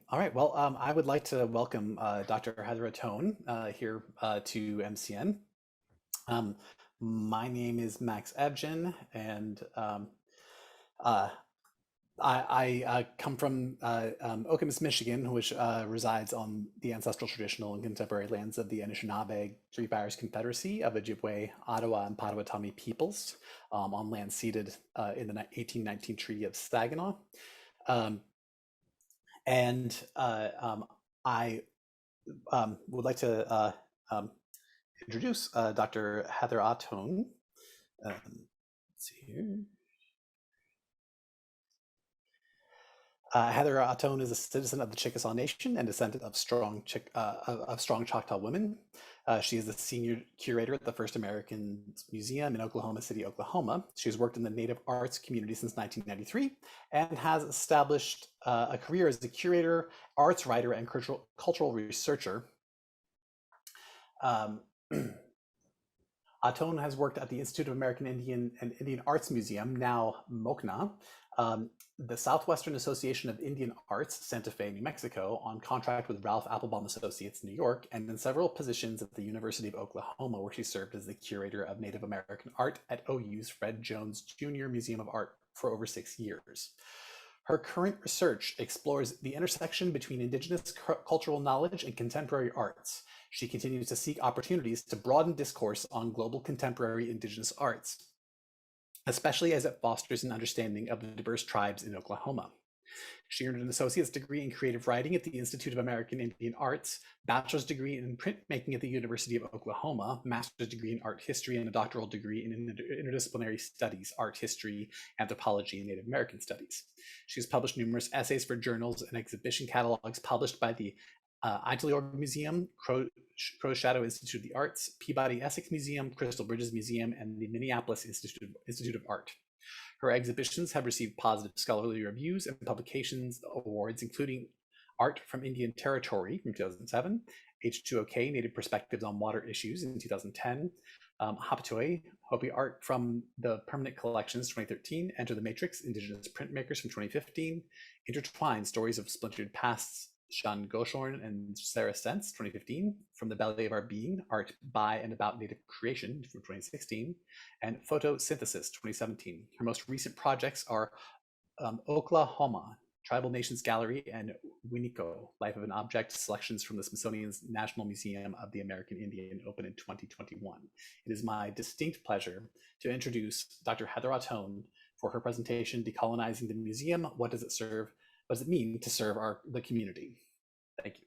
All right. Well, I would like to welcome Dr. Heather Ahtone here to MCN. Um, my name is Max Evgen, and uh, I come from Okemos, Michigan, which resides on the ancestral, traditional, and contemporary lands of the Anishinaabe Three Fires Confederacy of Ojibwe, Ottawa, and Potawatomi peoples on land ceded in the 1819 Treaty of Saginaw. Um, and I would like to introduce Dr. Heather Ahtone. Let's see here. Heather Ahtone is a citizen of the Chickasaw Nation and descendant of strong Choctaw women. She is the senior curator at the First American Museum in Oklahoma City, Oklahoma. She has worked in the Native arts community since 1993 and has established a career as a curator, arts writer, and cultural researcher. Ahtone has worked at the Institute of American Indian and Indian Arts Museum, now MOCNA, the Southwestern Association of Indian Arts, Santa Fe, New Mexico, on contract with Ralph Applebaum Associates, New York, and in several positions at the University of Oklahoma, where she served as the curator of Native American art at OU's Fred Jones Jr. Museum of Art for over 6 years. Her current research explores the intersection between Indigenous cultural knowledge and contemporary arts. She continues to seek opportunities to broaden discourse on global contemporary Indigenous arts, especially as it fosters an understanding of the diverse tribes in Oklahoma. She earned an associate's degree in creative writing at the Institute of American Indian Arts, bachelor's degree in printmaking at the University of Oklahoma, master's degree in art history, and a doctoral degree in interdisciplinary studies, art history, anthropology, and Native American studies. She has published numerous essays for journals and exhibition catalogs published by the Italiorg Museum, Crow Shadow Institute of the Arts, Peabody Essex Museum, Crystal Bridges Museum, and the Minneapolis Institute of Art. Her exhibitions have received positive scholarly reviews and publications awards, including Art from Indian Territory from 2007, H2OK, Native Perspectives on Water Issues in 2010, Haptoy, Hopi Art from the Permanent Collections 2013, Enter the Matrix, Indigenous Printmakers from 2015, Intertwined, Stories of Splintered Pasts, Sean Goshorn and Sarah Sense, 2015, From the Belly of Our Being, Art by and About Native Creation from 2016, and Photosynthesis, 2017. Her most recent projects are Oklahoma, Tribal Nations Gallery, and Winneco, Life of an Object, selections from the Smithsonian's National Museum of the American Indian, open in 2021. It is my distinct pleasure to introduce Dr. Heather Ahtone for her presentation, Decolonizing the Museum, What Does It Serve? What does it mean to serve the community? Thank you.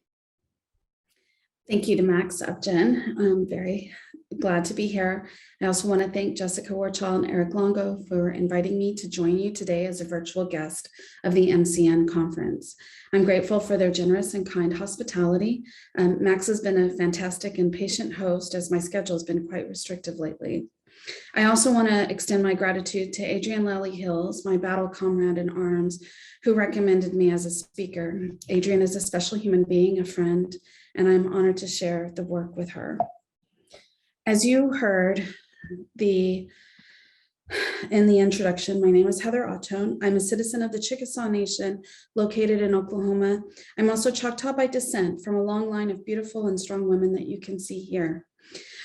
Thank you to Max Upton. I'm very glad to be here. I also want to thank Jessica Warchall and Eric Longo for inviting me to join you today as a virtual guest of the MCN conference. I'm grateful for their generous and kind hospitality. Max has been a fantastic and patient host, as my schedule has been quite restrictive lately. I also want to extend my gratitude to Adrienne Lally Hills, my battle comrade in arms, who recommended me as a speaker. Adrienne is a special human being, a friend, and I'm honored to share the work with her. As you heard in the introduction, my name is Heather Ahtone. I'm a citizen of the Chickasaw Nation located in Oklahoma. I'm also Choctaw by descent from a long line of beautiful and strong women that you can see here.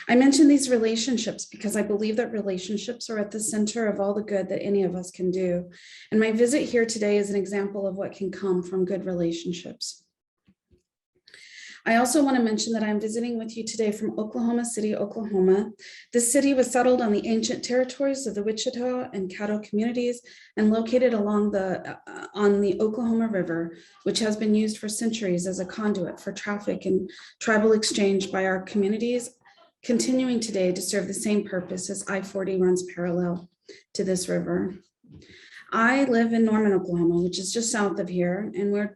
I mention these relationships because I believe that relationships are at the center of all the good that any of us can do. And my visit here today is an example of what can come from good relationships. I also want to mention that I'm visiting with you today from Oklahoma City, Oklahoma. This city was settled on the ancient territories of the Wichita and Caddo communities and located on the Oklahoma River, which has been used for centuries as a conduit for traffic and tribal exchange by our communities, continuing today to serve the same purpose as I-40 runs parallel to this river. I live in Norman, Oklahoma, which is just south of here, and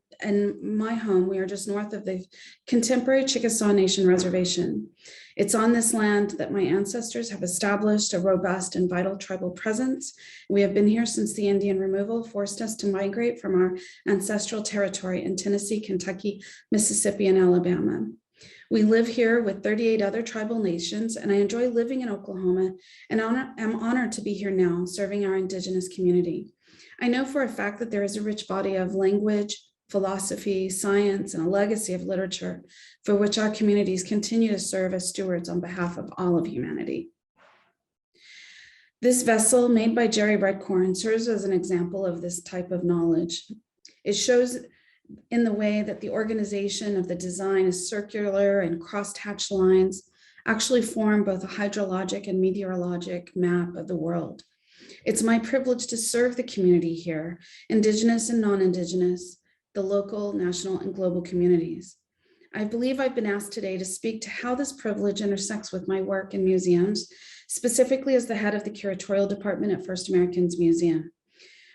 my home, we are just north of the contemporary Chickasaw Nation reservation. It's on this land that my ancestors have established a robust and vital tribal presence. We have been here since the Indian removal forced us to migrate from our ancestral territory in Tennessee, Kentucky, Mississippi, and Alabama. We live here with 38 other tribal nations, and I enjoy living in Oklahoma and am honored to be here now serving our Indigenous community. I know for a fact that there is a rich body of language, philosophy, science, and a legacy of literature for which our communities continue to serve as stewards on behalf of all of humanity. This vessel made by Jerry Redcorn serves as an example of this type of knowledge. It shows in the way that the organization of the design is circular and crosshatched lines actually form both a hydrologic and meteorologic map of the world. It's my privilege to serve the community here, Indigenous and non-Indigenous, the local, national, and global communities. I believe I've been asked today to speak to how this privilege intersects with my work in museums, specifically as the head of the curatorial department at First Americans Museum.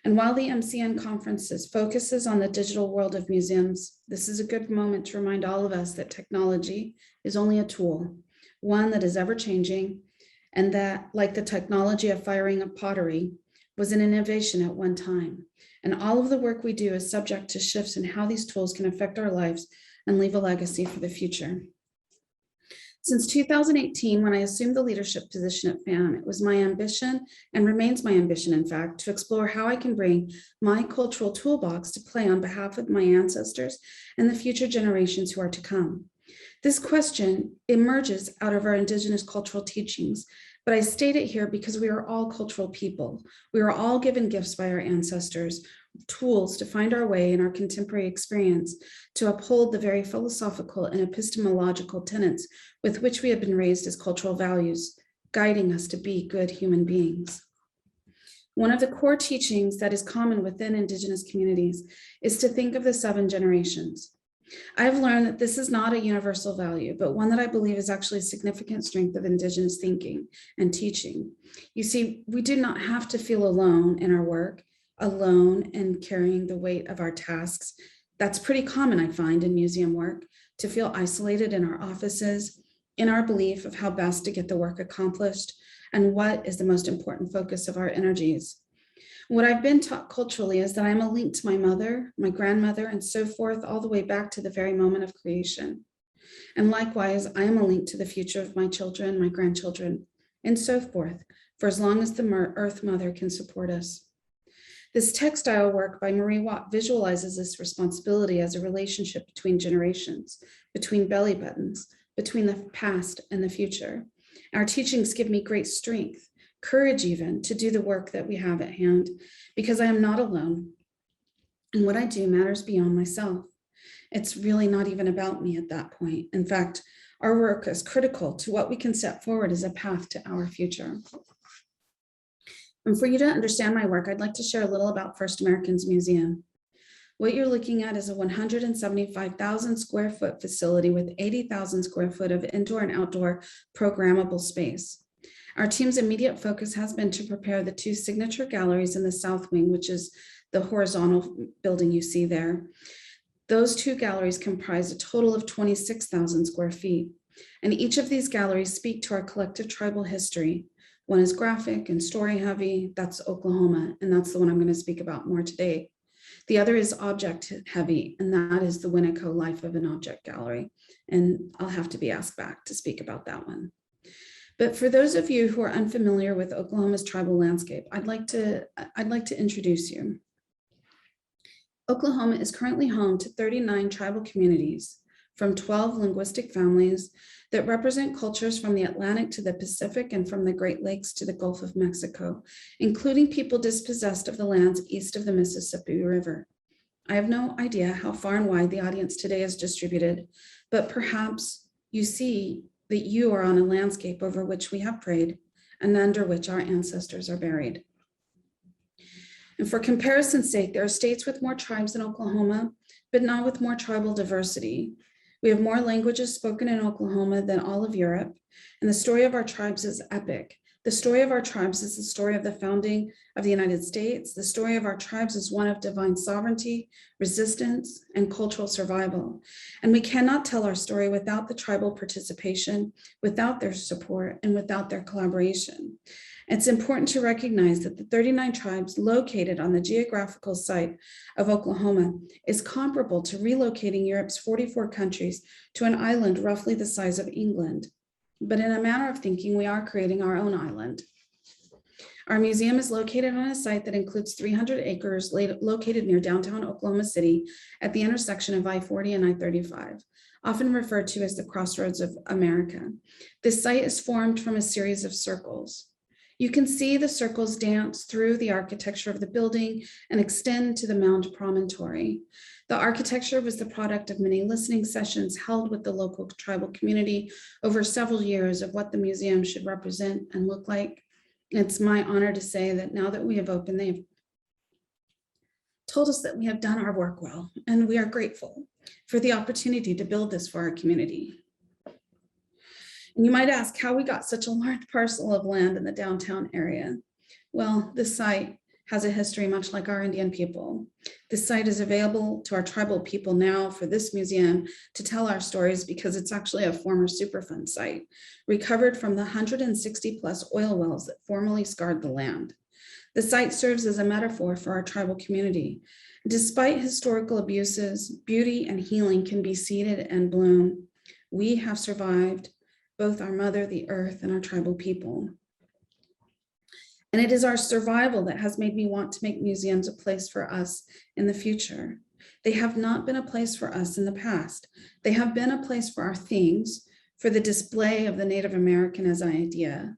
And while the MCN conferences focuses on the digital world of museums, this is a good moment to remind all of us that technology is only a tool, one that is ever changing, and that, like the technology of firing a pottery, was an innovation at one time. And all of the work we do is subject to shifts in how these tools can affect our lives and leave a legacy for the future. Since 2018, when I assumed the leadership position at FAM, it was my ambition, and remains my ambition, in fact, to explore how I can bring my cultural toolbox to play on behalf of my ancestors and the future generations who are to come. This question emerges out of our Indigenous cultural teachings, but I state it here because we are all cultural people. We are all given gifts by our ancestors, tools to find our way in our contemporary experience, to uphold the very philosophical and epistemological tenets with which we have been raised as cultural values, guiding us to be good human beings. One of the core teachings that is common within Indigenous communities is to think of the 7 generations. I have learned that this is not a universal value, but one that I believe is actually a significant strength of Indigenous thinking and teaching. You see, we do not have to feel alone in our work, alone in carrying the weight of our tasks. That's pretty common, I find, in museum work, to feel isolated in our offices, in our belief of how best to get the work accomplished, and what is the most important focus of our energies. What I've been taught culturally is that I'm a link to my mother, my grandmother, and so forth, all the way back to the very moment of creation. And likewise, I am a link to the future of my children, my grandchildren, and so forth, for as long as the Earth Mother can support us. This textile work by Marie Watt visualizes this responsibility as a relationship between generations, between belly buttons, between the past and the future. Our teachings give me great strength, courage even, to do the work that we have at hand, because I am not alone. And what I do matters beyond myself. It's really not even about me at that point. In fact, our work is critical to what we can set forward as a path to our future. And for you to understand my work, I'd like to share a little about First Americans Museum. What you're looking at is a 175,000 square foot facility with 80,000 square foot of indoor and outdoor programmable space. Our team's immediate focus has been to prepare the 2 signature galleries in the South Wing, which is the horizontal building you see there. Those 2 galleries comprise a total of 26,000 square feet. And each of these galleries speak to our collective tribal history. One is graphic and story heavy, that's Oklahoma, and that's the one I'm going to speak about more today. The other is object heavy, and that is the Winneco Life of an Object Gallery. And I'll have to be asked back to speak about that one. But for those of you who are unfamiliar with Oklahoma's tribal landscape, I'd like to introduce you. Oklahoma is currently home to 39 tribal communities from 12 linguistic families that represent cultures from the Atlantic to the Pacific and from the Great Lakes to the Gulf of Mexico, including people dispossessed of the lands east of the Mississippi River. I have no idea how far and wide the audience today is distributed, but perhaps you see that you are on a landscape over which we have prayed and under which our ancestors are buried. And for comparison's sake, there are states with more tribes than Oklahoma, but not with more tribal diversity. We have more languages spoken in Oklahoma than all of Europe, and the story of our tribes is epic. The story of our tribes is the story of the founding of the United States. The story of our tribes is one of divine sovereignty, resistance, and cultural survival. And we cannot tell our story without the tribal participation, without their support, and without their collaboration. It's important to recognize that the 39 tribes located on the geographical site of Oklahoma is comparable to relocating Europe's 44 countries to an island roughly the size of England. But in a manner of thinking, we are creating our own island. Our museum is located on a site that includes 300 acres located near downtown Oklahoma City at the intersection of I-40 and I-35, often referred to as the crossroads of America. This site is formed from a series of circles. You can see the circles dance through the architecture of the building and extend to the mound promontory. The architecture was the product of many listening sessions held with the local tribal community over several years of what the museum should represent and look like. It's my honor to say that now that we have opened, they have told us that we have done our work well, and we are grateful for the opportunity to build this for our community. And you might ask how we got such a large parcel of land in the downtown area. Well, this site has a history much like our Indian people. This site is available to our tribal people now for this museum to tell our stories because it's actually a former Superfund site, recovered from the 160 plus oil wells that formerly scarred the land. The site serves as a metaphor for our tribal community. Despite historical abuses, beauty and healing can be seeded and bloom. We have survived, both our mother, the earth, and our tribal people. And it is our survival that has made me want to make museums a place for us in the future. They have not been a place for us in the past. They have been a place for our themes, for the display of the Native American as an idea,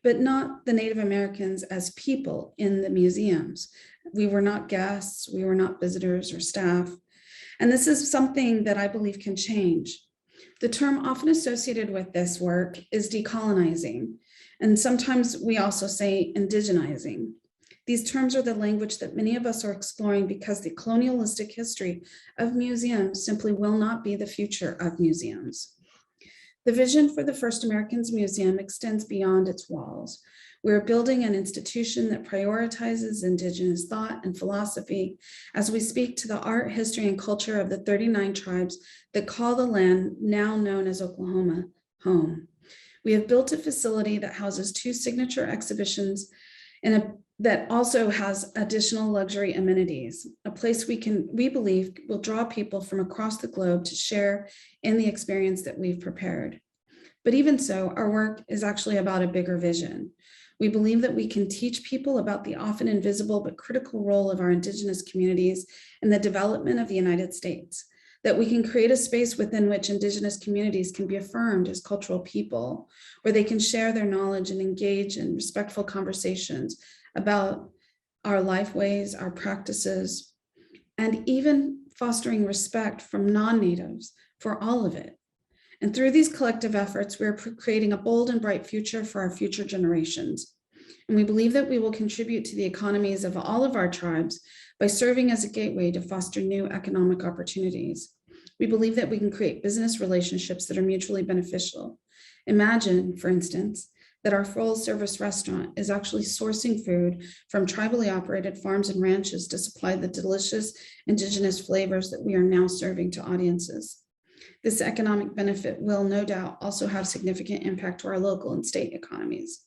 but not the Native Americans as people in the museums. We were not guests, we were not visitors or staff. And this is something that I believe can change. The term often associated with this work is decolonizing, and sometimes we also say indigenizing. These terms are the language that many of us are exploring because the colonialistic history of museums simply will not be the future of museums. The vision for the First Americans Museum extends beyond its walls. We're building an institution that prioritizes Indigenous thought and philosophy as we speak to the art, history, and culture of the 39 tribes that call the land now known as Oklahoma home. We have built a facility that houses 2 signature exhibitions and that also has additional luxury amenities, a place we believe will draw people from across the globe to share in the experience that we've prepared. But even so, our work is actually about a bigger vision. We believe that we can teach people about the often invisible but critical role of our Indigenous communities in the development of the United States, that we can create a space within which Indigenous communities can be affirmed as cultural people, where they can share their knowledge and engage in respectful conversations about our life ways, our practices, and even fostering respect from non-natives for all of it. And through these collective efforts, we're creating a bold and bright future for our future generations. And we believe that we will contribute to the economies of all of our tribes by serving as a gateway to foster new economic opportunities. We believe that we can create business relationships that are mutually beneficial. Imagine, for instance, that our full-service restaurant is actually sourcing food from tribally operated farms and ranches to supply the delicious Indigenous flavors that we are now serving to audiences. This economic benefit will no doubt also have significant impact to our local and state economies.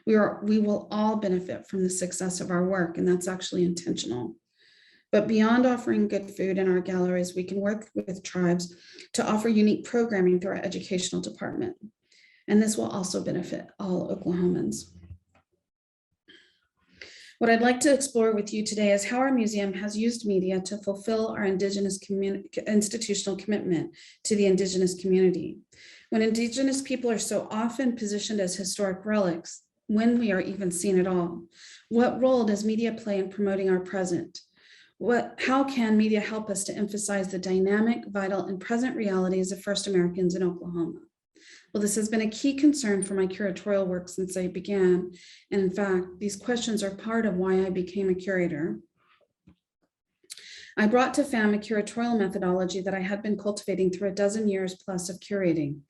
We will all benefit from the success of our work, and that's actually intentional. But beyond offering good food in our galleries, we can work with tribes to offer unique programming through our educational department. And this will also benefit all Oklahomans. What I'd like to explore with you today is how our museum has used media to fulfill our Indigenous institutional commitment to the Indigenous community. When Indigenous people are so often positioned as historic relics, when we are even seen at all, what role does media play in promoting our present? How can media help us to emphasize the dynamic, vital, and present realities of First Americans in Oklahoma? Well, this has been a key concern for my curatorial work since I began. And in fact, these questions are part of why I became a curator. I brought to FAM a curatorial methodology that I had been cultivating through a dozen years plus of curating.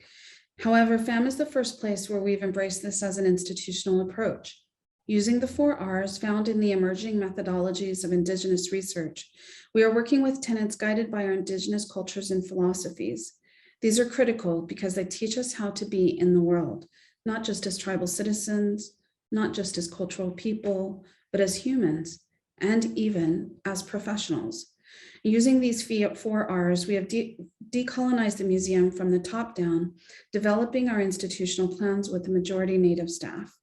However, FAM is the first place where we've embraced this as an institutional approach. Using the 4 R's found in the emerging methodologies of Indigenous research, we are working with tenets guided by our Indigenous cultures and philosophies. These are critical because they teach us how to be in the world, not just as tribal citizens, not just as cultural people, but as humans, and even as professionals. Using these 4 R's, we have decolonized the museum from the top down, developing our institutional plans with the majority Native staff.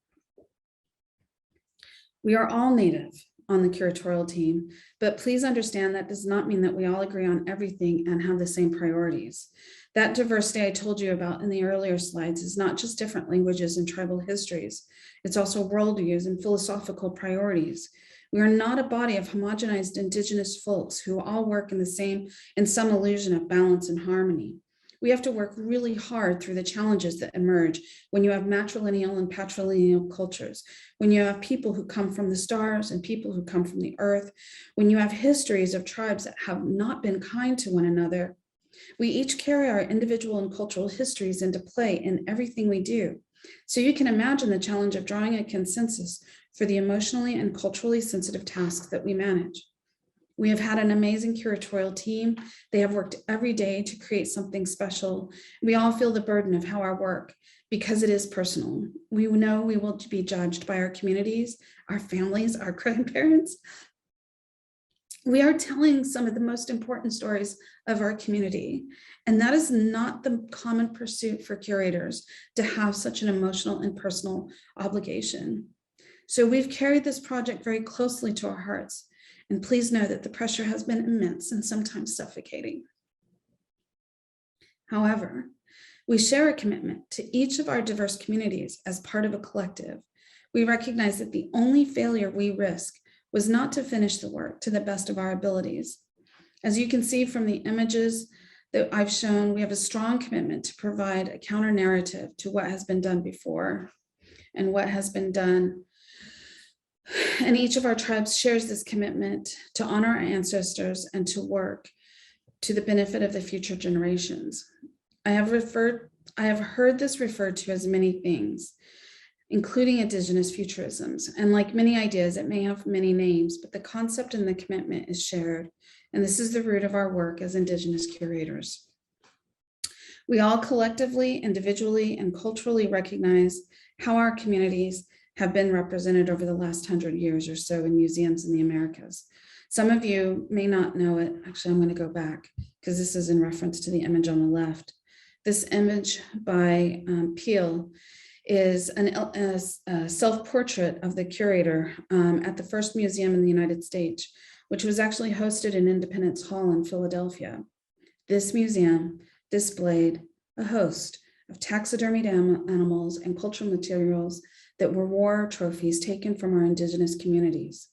We are all Native on the curatorial team, but please understand that does not mean that we all agree on everything and have the same priorities. That diversity I told you about in the earlier slides is not just different languages and tribal histories, it's also worldviews and philosophical priorities. We are not a body of homogenized Indigenous folks who all work in some illusion of balance and harmony. We have to work really hard through the challenges that emerge when you have matrilineal and patrilineal cultures, when you have people who come from the stars and people who come from the earth, when you have histories of tribes that have not been kind to one another. We each carry our individual and cultural histories into play in everything we do. So you can imagine the challenge of drawing a consensus for the emotionally and culturally sensitive tasks that we manage. We have had an amazing curatorial team. They have worked every day to create something special. We all feel the burden of how our work, because it is personal. We know we will be judged by our communities, our families, our grandparents. We are telling some of the most important stories of our community, and that is not the common pursuit for curators to have such an emotional and personal obligation. So we've carried this project very closely to our hearts. And please know that the pressure has been immense and sometimes suffocating. However, we share a commitment to each of our diverse communities as part of a collective. We recognize that the only failure we risk was not to finish the work to the best of our abilities. As you can see from the images that I've shown, we have a strong commitment to provide a counter narrative to what has been done before and what has been done. And each of our tribes shares this commitment to honor our ancestors and to work to the benefit of the future generations. I have heard this referred to as many things, including Indigenous futurisms. And like many ideas, it may have many names, but the concept and the commitment is shared. And this is the root of our work as Indigenous curators. We all collectively, individually, and culturally recognize how our communities have been represented over the last 100 years or so in museums in the Americas. Some of you may not know it. Actually, I'm going to go back because this is in reference to the image on the left. This image by Peel is a self-portrait of the curator at the first museum in the United States, which was actually hosted in Independence Hall in Philadelphia. This museum displayed a host of taxidermied animals and cultural materials that were war trophies taken from our Indigenous communities.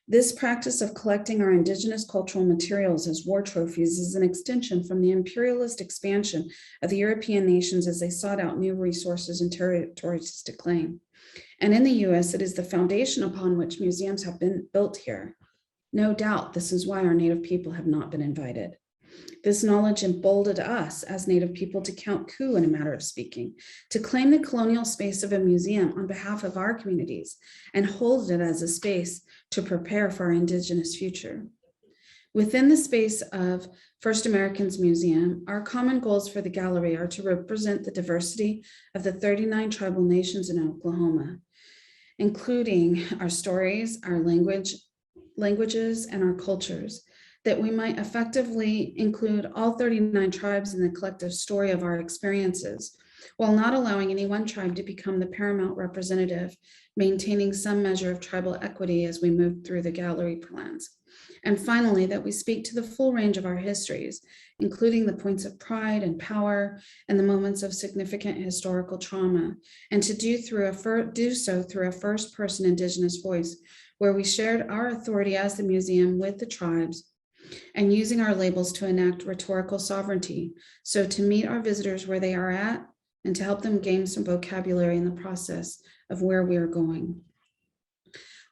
This practice of collecting our Indigenous cultural materials as war trophies is an extension from the imperialist expansion of the European nations as they sought out new resources and territories to claim. And in the US, it is the foundation upon which museums have been built here. No doubt, this is why our Native people have not been invited. This knowledge emboldened us as Native people to count coup in a matter of speaking, to claim the colonial space of a museum on behalf of our communities and hold it as a space to prepare for our Indigenous future. Within the space of First Americans Museum, our common goals for the gallery are to represent the diversity of the 39 tribal nations in Oklahoma, including our stories, our languages, and our cultures, that we might effectively include all 39 tribes in the collective story of our experiences, while not allowing any one tribe to become the paramount representative, maintaining some measure of tribal equity as we move through the gallery plans. And finally, that we speak to the full range of our histories, including the points of pride and power and the moments of significant historical trauma, and to do so through a first-person Indigenous voice, where we shared our authority as the museum with the tribes and using our labels to enact rhetorical sovereignty. So to meet our visitors where they are at and to help them gain some vocabulary in the process of where we are going.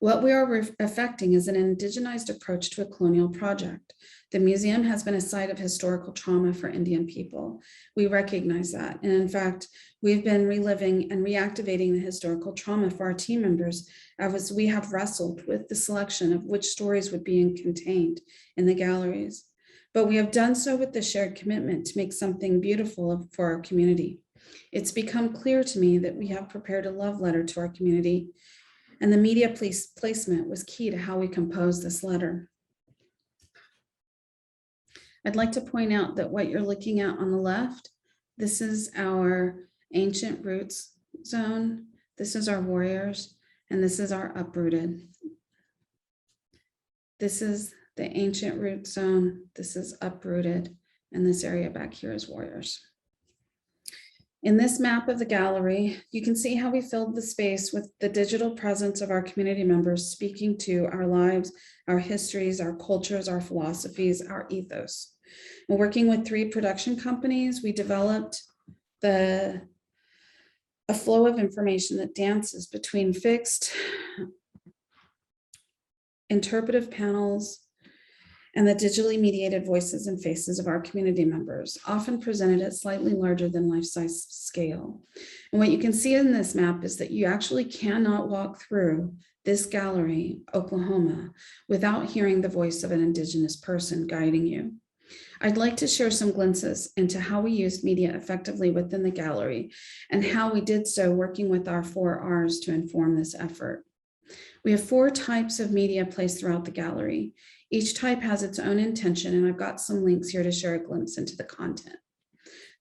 What we are effecting is an indigenized approach to a colonial project. The museum has been a site of historical trauma for Indian people. We recognize that. And in fact, we've been reliving and reactivating the historical trauma for our team members as we have wrestled with the selection of which stories would be contained in the galleries. But we have done so with the shared commitment to make something beautiful for our community. It's become clear to me that we have prepared a love letter to our community, and the media placement was key to how we composed this letter. I'd like to point out that what you're looking at on the left, this is our ancient roots zone. This is our warriors. and this is our uprooted. This is the ancient root zone. This is uprooted, and this area back here is warriors. In this map of the gallery, you can see how we filled the space with the digital presence of our community members speaking to our lives, our histories, our cultures, our philosophies, our ethos. And working with 3 production companies, we developed a flow of information that dances between fixed interpretive panels and the digitally mediated voices and faces of our community members, often presented at slightly larger than life-size scale. And what you can see in this map is that you actually cannot walk through this gallery, Oklahoma, without hearing the voice of an Indigenous person guiding you. I'd like to share some glimpses into how we used media effectively within the gallery and how we did so working with our 4 Rs to inform this effort. We have 4 types of media placed throughout the gallery. Each type has its own intention, and I've got some links here to share a glimpse into the content.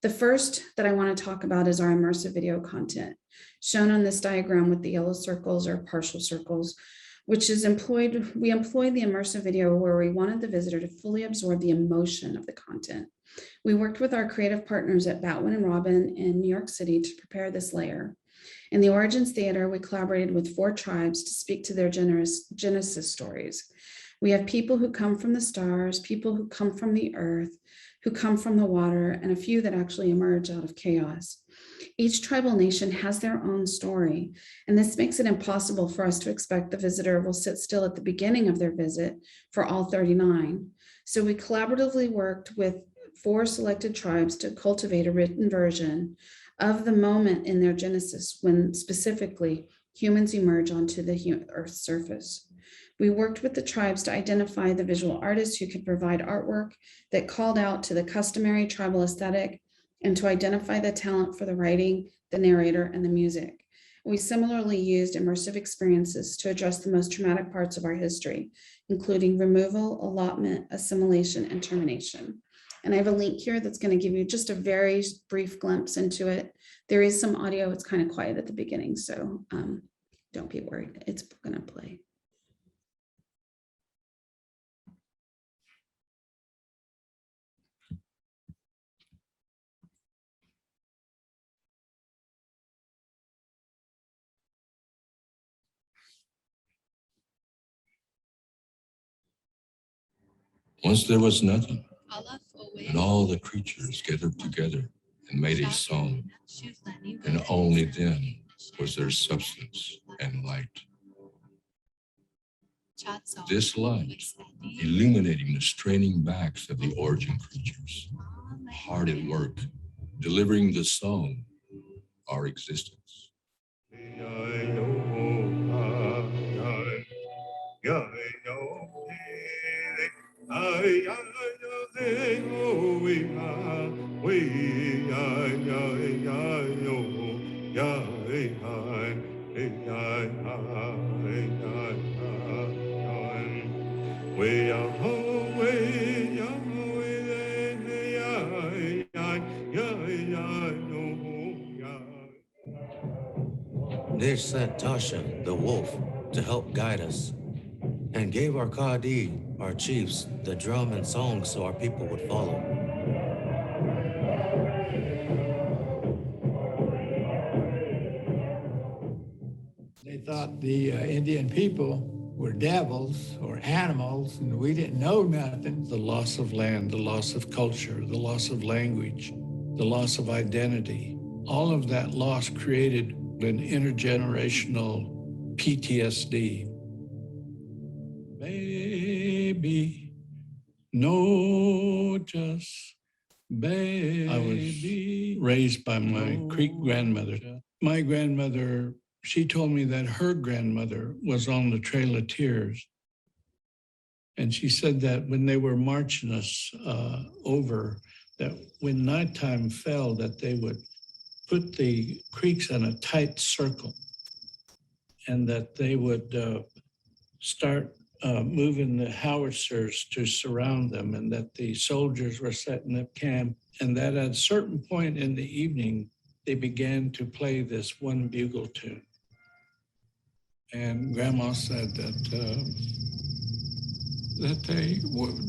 The first that I want to talk about is our immersive video content, shown on this diagram with the yellow circles or partial circles, which is we employed the immersive video where we wanted the visitor to fully absorb the emotion of the content. We worked with our creative partners at Batwin and Robin in New York City to prepare this layer. In the Origins Theater, we collaborated with 4 tribes to speak to their Genesis stories. We have people who come from the stars, people who come from the earth, who come from the water, and a few that actually emerge out of chaos. Each tribal nation has their own story, and this makes it impossible for us to expect the visitor will sit still at the beginning of their visit for all 39. So we collaboratively worked with 4 selected tribes to cultivate a written version of the moment in their genesis when specifically humans emerge onto the Earth's surface. We worked with the tribes to identify the visual artists who could provide artwork that called out to the customary tribal aesthetic and to identify the talent for the writing, the narrator, and the music. We similarly used immersive experiences to address the most traumatic parts of our history, including removal, allotment, assimilation, and termination. And I have a link here that's going to give you just a very brief glimpse into it. There is some audio. It's kind of quiet at the beginning, so don't be worried. It's going to play. Once there was nothing, and all the creatures gathered together and made a song, and only then was there substance and light. This light, illuminating the straining backs of the origin creatures, hard at work, delivering the song, our existence. They sent Tasha, the wolf, to help guide us, and gave our Kadi, our chiefs, the drum and song so our people would follow. They thought the Indian people were devils or animals, and we didn't know nothing. The loss of land, the loss of culture, the loss of language, the loss of identity, all of that loss created an intergenerational PTSD. Baby, no, just baby. I was raised by my Creek grandmother. My grandmother, she told me that her grandmother was on the Trail of Tears. And she said that when they were marching us over, that when nighttime fell, that they would put the creeks in a tight circle and that they would start moving the howitzers to surround them, and that the soldiers were setting up camp, and that at a certain point in the evening, they began to play this one bugle tune. And Grandma said that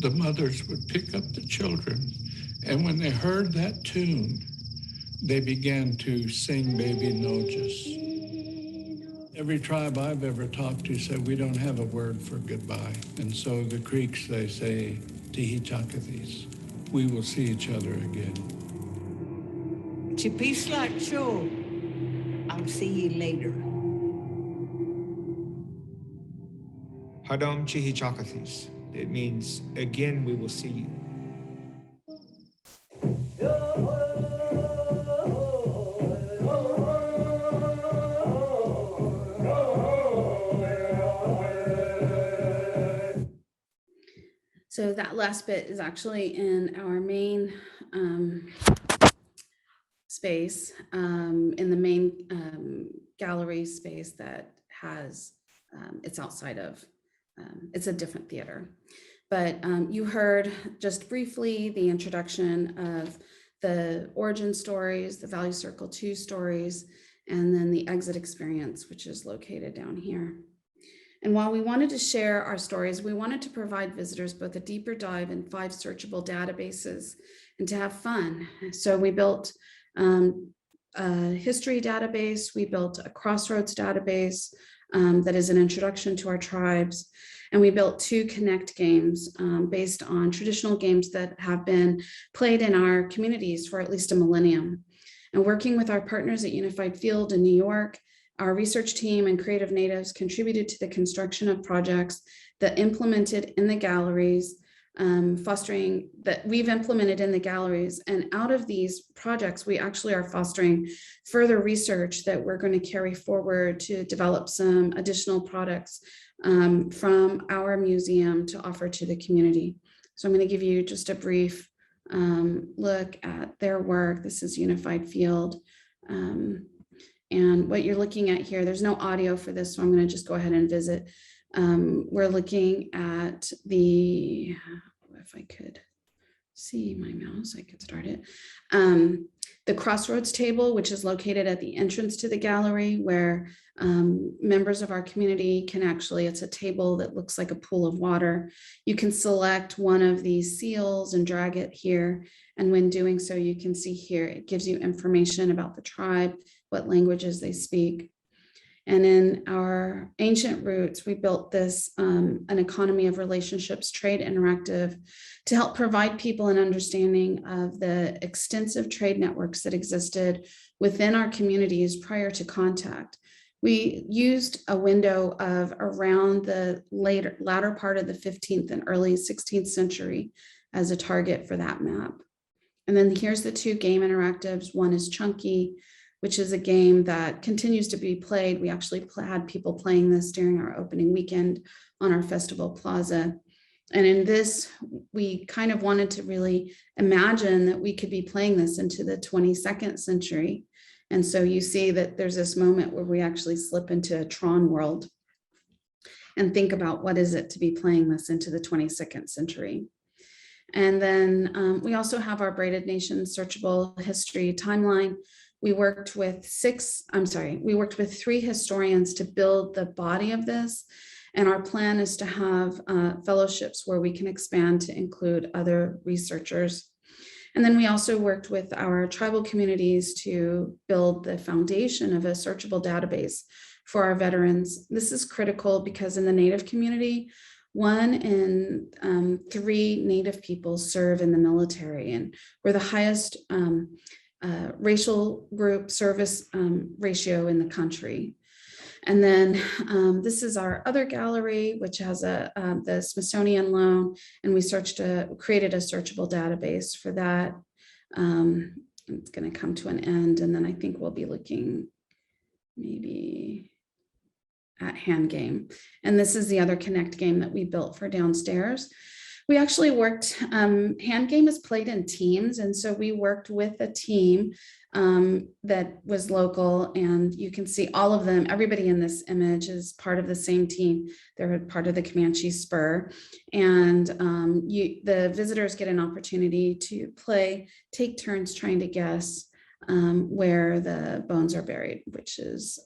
the mothers would pick up the children, and when they heard that tune, they began to sing Baby Noches. Every tribe I've ever talked to said we don't have a word for goodbye. And so the Creeks, they say, Tihichakathis, we will see each other again. Chipisla Cho, I'll see you later. Hadam Chihichakathis. It means, again, we will see you. So that last bit is actually in our main space, in the main gallery space that has, it's outside of, it's a different theater. But you heard just briefly the introduction of the origin stories, the Value Circle 2 stories, and then the exit experience, which is located down here. And while we wanted to share our stories, we wanted to provide visitors both a deeper dive in 5 searchable databases and to have fun. So we built a history database, we built a crossroads database that is an introduction to our tribes, and we built 2 Connect games based on traditional games that have been played in our communities for at least a millennium. And working with our partners at Unified Field in New York, our research team and creative natives contributed to the construction of projects that implemented in the galleries, fostering that we've implemented in the galleries. And out of these projects, we actually are fostering further research that we're going to carry forward to develop some additional products from our museum to offer to the community. So I'm going to give you just a brief look at their work. This is Unified Field. And what you're looking at here, there's no audio for this, so I'm going to just go ahead and visit. We're looking at the, if I could see my mouse, I could start it. The crossroads table, which is located at the entrance to the gallery, where members of our community can actually, it's a table that looks like a pool of water. You can select one of these seals and drag it here. And when doing so, you can see here, it gives you information about the tribe, what languages they speak. And in our ancient roots, we built this, an economy of relationships, trade interactive, to help provide people an understanding of the extensive trade networks that existed within our communities prior to contact. We used a window of around the latter part of the 15th and early 16th century as a target for that map. And then here's the 2 game interactives. One is Chunky, which is a game that continues to be played. We actually had people playing this during our opening weekend on our festival plaza. And in this, we kind of wanted to really imagine that we could be playing this into the 22nd century. And so you see that there's this moment where we actually slip into a Tron world and think about what is it to be playing this into the 22nd century. And then we also have our Braided Nations searchable history timeline. We worked with 3 historians to build the body of this. And our plan is to have fellowships where we can expand to include other researchers. And then we also worked with our tribal communities to build the foundation of a searchable database for our veterans. This is critical because in the Native community, 1 in 3 Native people serve in the military, and we're the highest racial group service ratio in the country. And then this is our other gallery, which has the Smithsonian loan, and we created a searchable database for that. It's going to come to an end, and then I think we'll be looking maybe at Hand Game. And this is the other Connect game that we built for downstairs. We actually worked, Hand Game is played in teams. And so we worked with a team that was local, and you can see all of them. Everybody in this image is part of the same team. They're part of the Comanche Spur. And the visitors get an opportunity to take turns trying to guess where the bones are buried, which is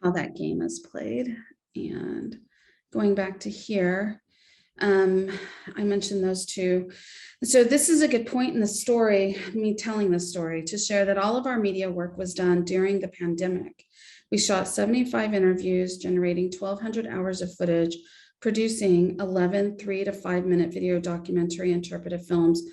how that game is played. And going back to here, I mentioned those two. So this is a good point in the story, me telling the story, to share that all of our media work was done during the pandemic. We shot 75 interviews, generating 1,200 hours of footage, producing 11 3 to 5 minute video documentary interpretive films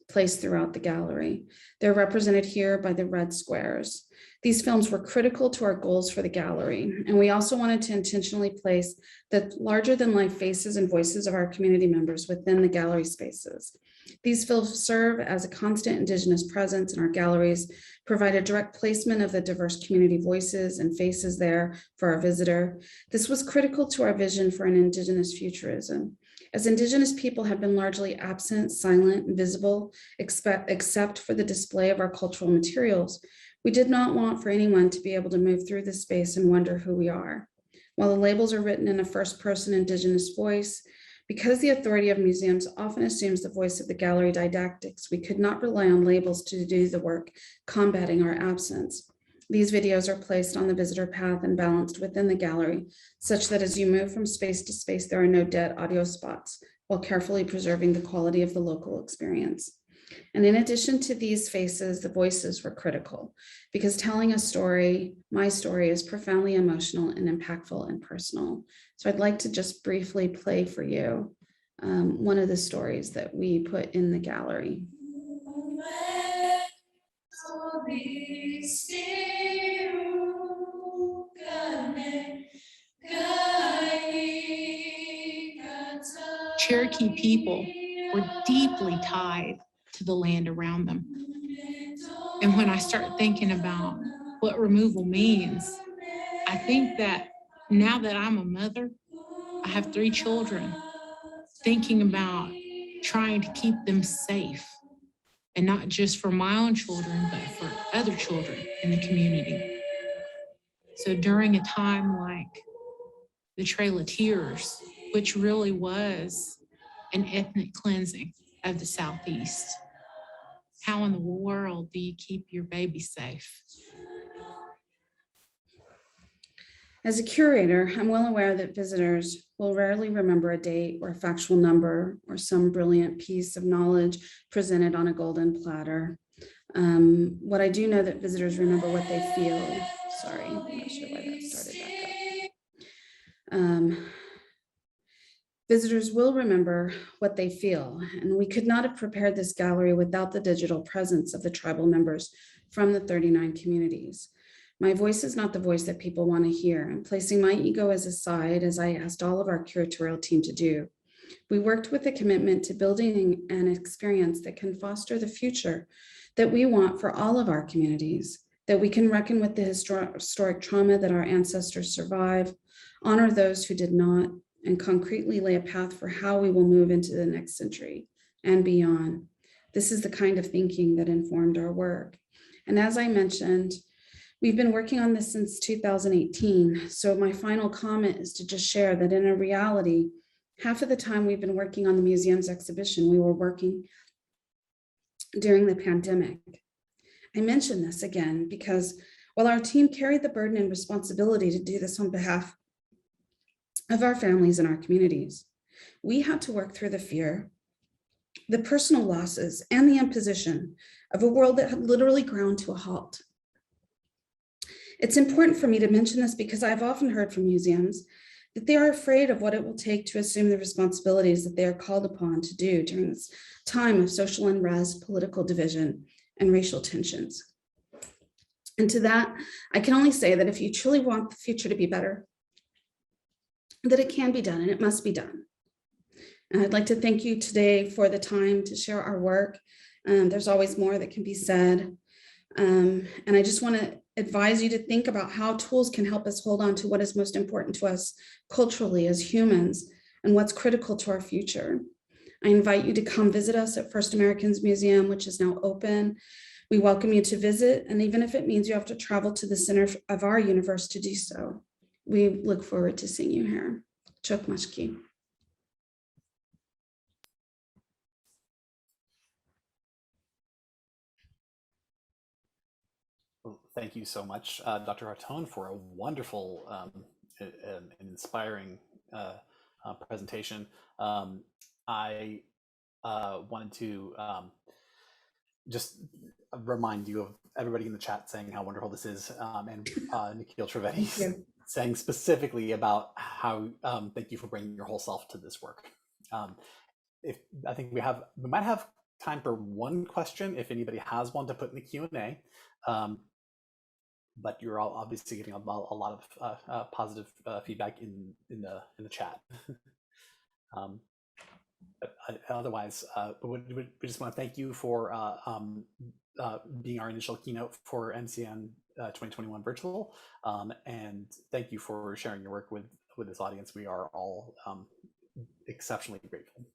placed throughout the gallery. They're represented here by the red squares. These films were critical to our goals for the gallery, and we also wanted to intentionally place the larger than life faces and voices of our community members within the gallery spaces. These films serve as a constant Indigenous presence in our galleries, provide a direct placement of the diverse community voices and faces there for our visitor. This was critical to our vision for an Indigenous futurism. As Indigenous people have been largely absent, silent, invisible, except for the display of our cultural materials, we did not want for anyone to be able to move through this space and wonder who we are. While the labels are written in a first-person Indigenous voice, because the authority of museums often assumes the voice of the gallery didactics, we could not rely on labels to do the work combating our absence. These videos are placed on the visitor path and balanced within the gallery, such that as you move from space to space, there are no dead audio spots, while carefully preserving the quality of the local experience. And in addition to these faces, the voices were critical, because telling a story, my story, is profoundly emotional and impactful and personal. So I'd like to just briefly play for you one of the stories that we put in the gallery. Cherokee people were deeply tied to the land around them. And when I start thinking about what removal means, I think that now that I'm a mother, I have 3 children, thinking about trying to keep them safe, and not just for my own children, but for other children in the community. So during a time like the Trail of Tears, which really was an ethnic cleansing of the Southeast, how in the world do you keep your baby safe? As a curator, I'm well aware that visitors will rarely remember a date or a factual number or some brilliant piece of knowledge presented on a golden platter. What I do know that visitors remember what they feel. Sorry, I'm not sure why that started back up. Visitors will remember what they feel, and we could not have prepared this gallery without the digital presence of the tribal members from the 39 communities. My voice is not the voice that people want to hear. I'm placing my ego as a side, as I asked all of our curatorial team to do. We worked with a commitment to building an experience that can foster the future that we want for all of our communities, that we can reckon with the historic trauma that our ancestors survived, honor those who did not, and concretely lay a path for how we will move into the next century and beyond. This is the kind of thinking that informed our work. And as I mentioned, we've been working on this since 2018. So my final comment is to just share that in a reality, half of the time we've been working on the museum's exhibition, we were working during the pandemic. I mention this again because while our team carried the burden and responsibility to do this on behalf of our families and our communities, we had to work through the fear, the personal losses, and the imposition of a world that had literally ground to a halt. It's important for me to mention this because I've often heard from museums that they are afraid of what it will take to assume the responsibilities that they are called upon to do during this time of social unrest, political division, and racial tensions. And to that, I can only say that if you truly want the future to be better, that it can be done and it must be done. And I'd like to thank you today for the time to share our work. There's always more that can be said. And I just want to advise you to think about how tools can help us hold on to what is most important to us culturally as humans and what's critical to our future. I invite you to come visit us at First Americans Museum, which is now open. We welcome you to visit, and even if it means you have to travel to the center of our universe to do so, we look forward to seeing you here. Chok mashki. Well, thank you so much, Dr. Ahtone, for a wonderful and inspiring presentation. I wanted to just remind you of everybody in the chat saying how wonderful this is, and Nikhil Trivedi saying specifically about how thank you for bringing your whole self to this work. If I think we might have time for one question if anybody has one to put in the Q&A, but you're all obviously getting a lot of positive feedback in the chat. Otherwise, we just want to thank you for being our initial keynote for MCN 2021 virtual, and thank you for sharing your work with this audience. We are all exceptionally grateful.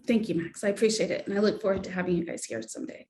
Thank you, Max. I appreciate it, and I look forward to having you guys here someday.